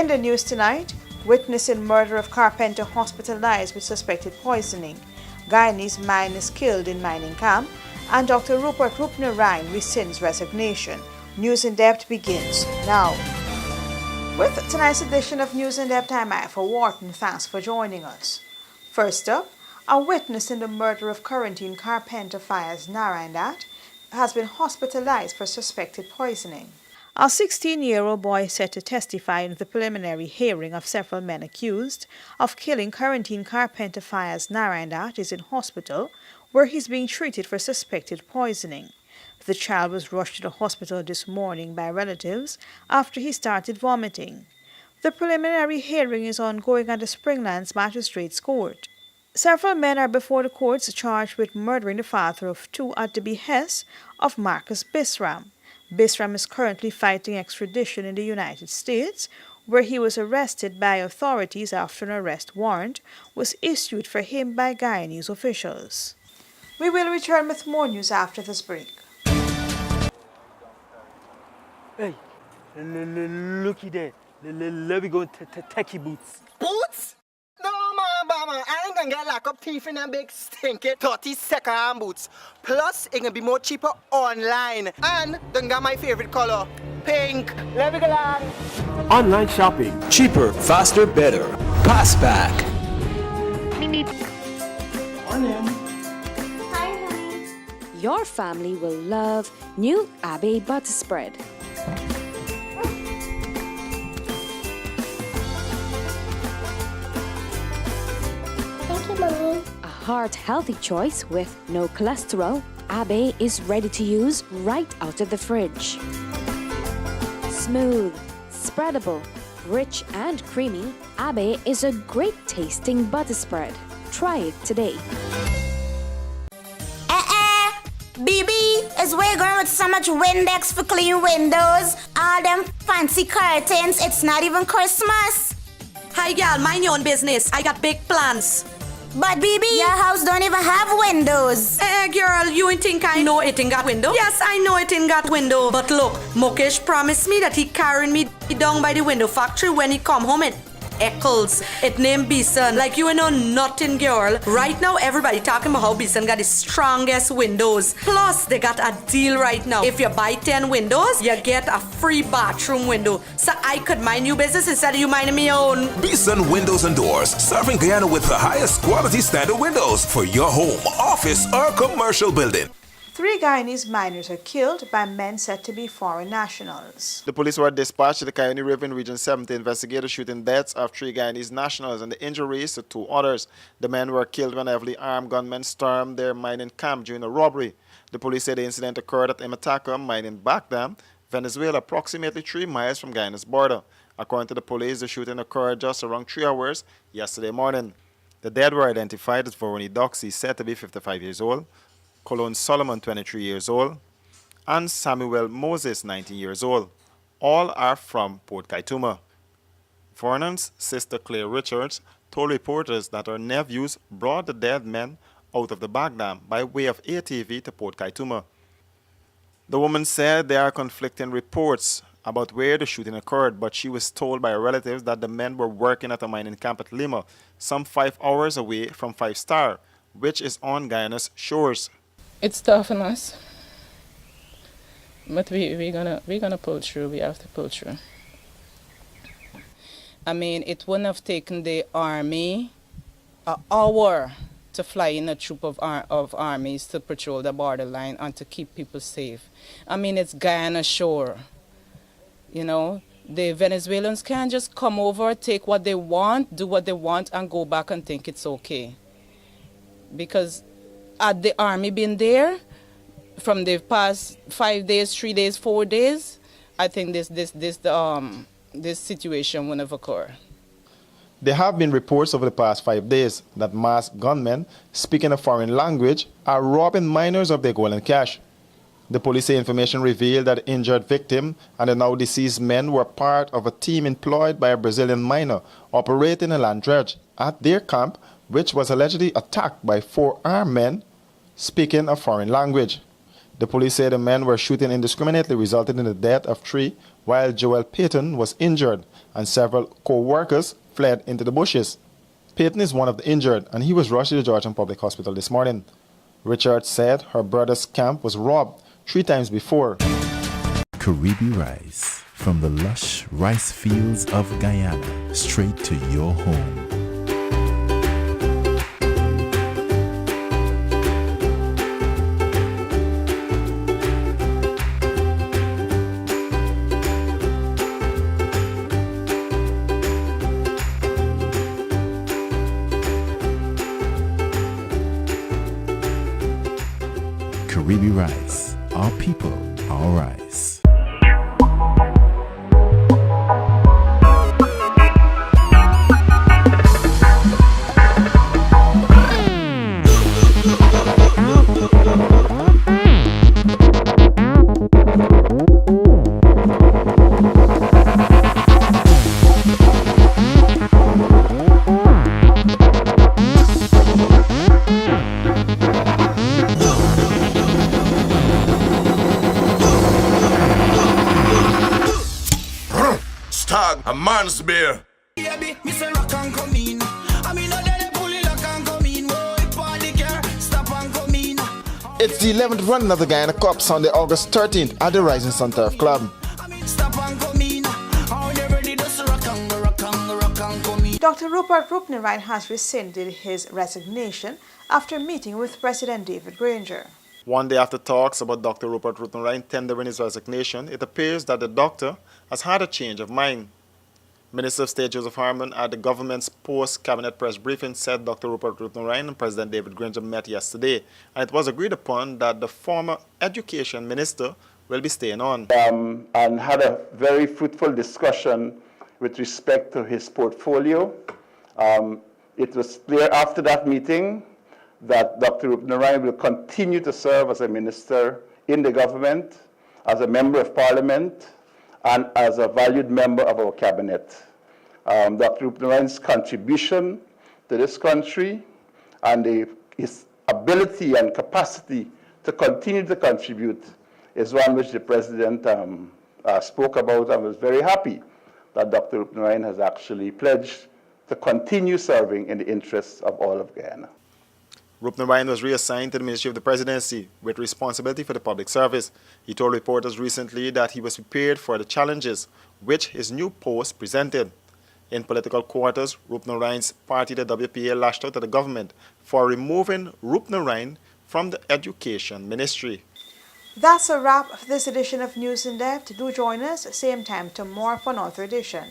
In the news tonight, witness in murder of carpenter hospitalized with suspected poisoning. Guyanese miners killed in mining camp. And Dr. Rupert Rupner-Ryan rescinds resignation. News in Depth begins now. With tonight's edition of News in Depth, I'm Ifa Wharton. Thanks for joining us. First up, a witness in the murder of quarantine carpenter Fayaz Narayandat has been hospitalized for suspected poisoning. A 16-year-old boy set to testify in the preliminary hearing of several men accused of killing quarantine carpenter Fayaz Narayandat is in hospital, where he's being treated for suspected poisoning. The child was rushed to the hospital this morning by relatives after he started vomiting. The preliminary hearing is ongoing at the Springlands Magistrates Court. Several men are before the courts charged with murdering the father of two at the behest of Marcus Bisram. Bisram is currently fighting extradition in the United States, where he was arrested by authorities after an arrest warrant was issued for him by Guyanese officials. We will return with more news after this break. Hey, looky there. Let me go techie boots. Boots? No, man. I ain't gonna get locked up thief in a big stinky 30-second boots. Plus, it gonna be more cheaper online. And don't get my favorite color, pink. Let me go on. Online shopping. Cheaper, faster, better. Passback. Morning. Your family will love new Abbey butter spread. Thank you, Mommy. A heart-healthy choice with no cholesterol, Abbey is ready to use right out of the fridge. Smooth, spreadable, rich and creamy, Abbey is a great tasting butter spread. Try it today. BB is way going with so much Windex for clean windows. All them fancy curtains. It's not even Christmas. Hi, gal. Mind your own business. I got big plans. But BB, your house don't even have windows. Girl, you ain't think I know it ain't got window? Yes, I know it ain't got window. But look, Mukesh promised me that he carrying me down by the window factory when he come home. Eccles. It named Bison. Like you know nothing, girl. Right now, everybody talking about how Bison got the strongest windows. Plus, they got a deal right now. If you buy 10 windows, you get a free bathroom window. So I could mind your business instead of you minding me own. Bison Windows and Doors, serving Guyana with the highest quality standard windows for your home, office, or commercial building. 3 Guyanese miners are killed by men said to be foreign nationals. The police were dispatched to the Cayenne River in Region 7 to investigate the shooting deaths of 3 Guyanese nationals and the injuries to 2 others. The men were killed when heavily armed gunmen stormed their mining camp during a robbery. The police said the incident occurred at Imataca mining backdam, Venezuela, approximately 3 miles from Guyana's border. According to the police, the shooting occurred just around 3 hours yesterday morning. The dead were identified as Voroni Doxy, said to be 55 years old, Colon Solomon, 23 years old, and Samuel Moses, 19 years old. All are from Port Kaituma. Vernon's sister Claire Richards told reporters that her nephews brought the dead men out of the backdam by way of ATV to Port Kaituma. The woman said there are conflicting reports about where the shooting occurred, but she was told by her relatives that the men were working at a mining camp at Lima, some 5 hours away from 5 Star, which is on Guyana's shores. It's tough on us, but we're gonna pull through. We have to pull through. I mean, it wouldn't have taken the army an hour to fly in a troop of armies to patrol the borderline and to keep people safe. I mean, it's Guyana shore. You know, the Venezuelans can't just come over, take what they want, do what they want, and go back and think it's okay. Because had the army been there from the past 5 days, 3 days, 4 days, I think this situation wouldn't have occurred. There have been reports over the past 5 days that masked gunmen speaking a foreign language are robbing miners of their gold and cash. The police say information revealed that the injured victim and the now deceased men were part of a team employed by a Brazilian miner operating a land dredge at their camp, which was allegedly attacked by 4 armed men speaking a foreign language. The police say the men were shooting indiscriminately, resulting in the death of 3, while Joel Payton was injured and several co-workers fled into the bushes. Payton is one of the injured and he was rushed to the Georgetown Public Hospital this morning. Richard said her brother's camp was robbed 3 times before. Caribbean rice from the lush rice fields of Guyana straight to your home. Caribbean rice, our people, our rice. Stag, a man's beer. It's the 11th running of the Guyana Cup, Sunday, August 13th at the Rising Sun Turf Club. Dr. Rupert Rupnerine has rescinded his resignation after meeting with President David Granger. One day after talks about Dr. Rupert Rupnerine tendering his resignation, it appears that the doctor has had a change of mind. Minister of State Joseph Harmon at the government's post-cabinet press briefing said Dr. Rupert Rupnerine and President David Granger met yesterday, and it was agreed upon that the former education minister will be staying on. And had a very fruitful discussion with respect to his portfolio. It was clear after that meeting that Dr. Rupnerine will continue to serve as a minister in the government, as a member of parliament, and as a valued member of our cabinet. Dr. Rupnerine's contribution to this country and his ability and capacity to continue to contribute is one which the President spoke about, and was very happy that Dr. Rupnerine has actually pledged to continue serving in the interests of all of Guyana. Rupnerine was reassigned to the Ministry of the Presidency with responsibility for the public service. He told reporters recently that he was prepared for the challenges which his new post presented. In political quarters, Rupnerine's party, the WPA, lashed out at the government for removing Rupnerine from the Education Ministry. That's a wrap for this edition of News in Depth. Do join us same time tomorrow for another edition.